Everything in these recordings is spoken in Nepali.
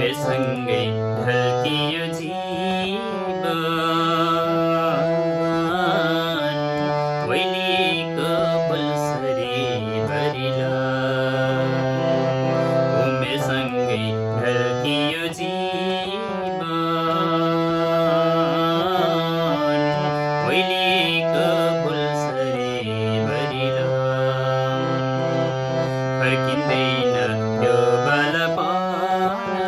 उमेरसँगै ढल्कियो जीवन ओइलिएको फुलसरी भरिला उमेरसँगै ढल्कियो जीवन ओइलिएको फुलसरी भरिला फर्किँदैन त्यो बालपना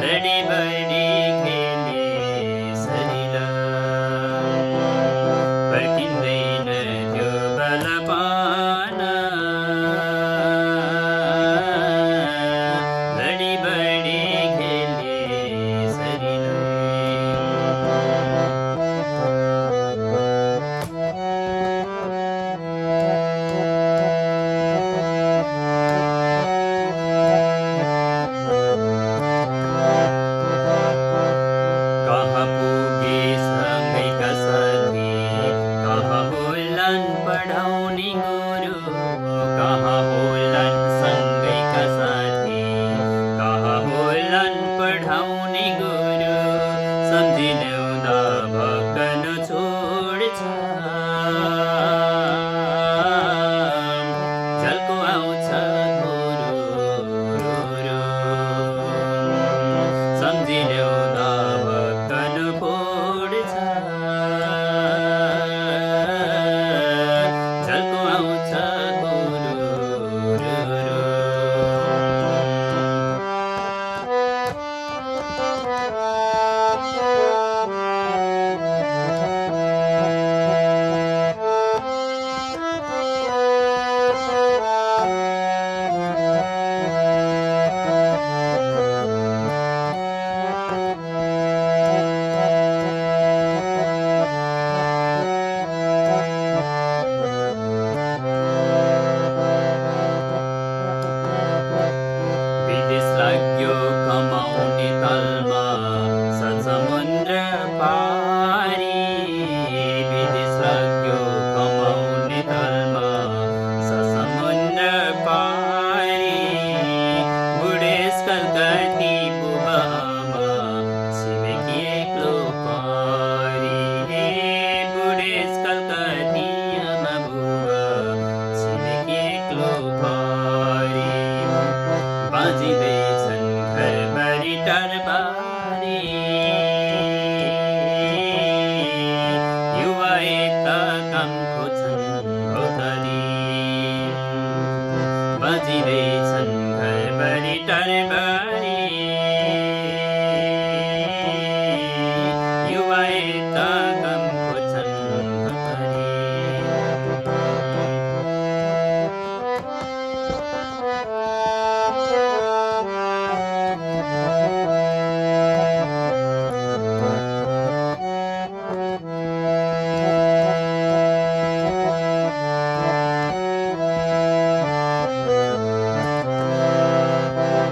लडी बडी खेले सरिला फर्किँदैन त्यो बालपना लडी बडी खेले सरिला कहाँ पुगे सँगैका साथी कहाँ होलान् पढाउने गुरु कहाँ होलान् सँगैका साथी कहाँ होलान् पढाउने गुरु सम्झी ल्याउँदा भक्कन छोड्छ झल्को आउँछ सम्झी ल्याउँदा भक्कन फोड्छ झल्को आउँछ विदेश लाग्यो कमाउने तालमा समुद्र पारी विदेश लाग्यो कमाउने तालमा समुद्र पारी बुढेसकाल कति बुबा आमा छिमेकी एक्लो पारी बुढेसकाल कति आमा बुबा छिमेकी एक्लो पारी बाजिँदैछन् घरबारी टारबारी युवा यता काम खोज्छन् भौतारी बाजिँदैछन् घरबारी टारबारी युवा यता काम खोज्छन् भौतारी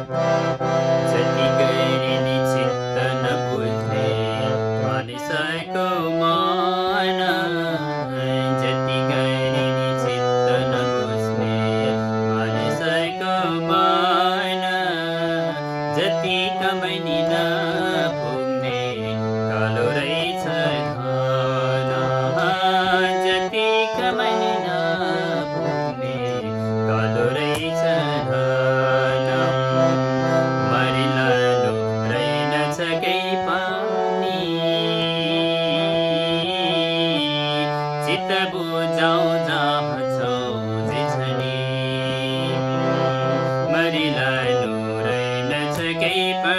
जति गरे नि चित्त नबुझ्ने मानिसको मन जति गरे नि चित्त नबुझ्ने मानिसको मन जति कमाइनी नपुग्ने कालो रहेछ धन जति कमाइनी नपुग्ने कालो रहेछ धन मरिलालो रहेनछ केही पानी चित्त बुझाउ जहाँ छौ जे छ नि मरिलालो रहेनछ केही पानी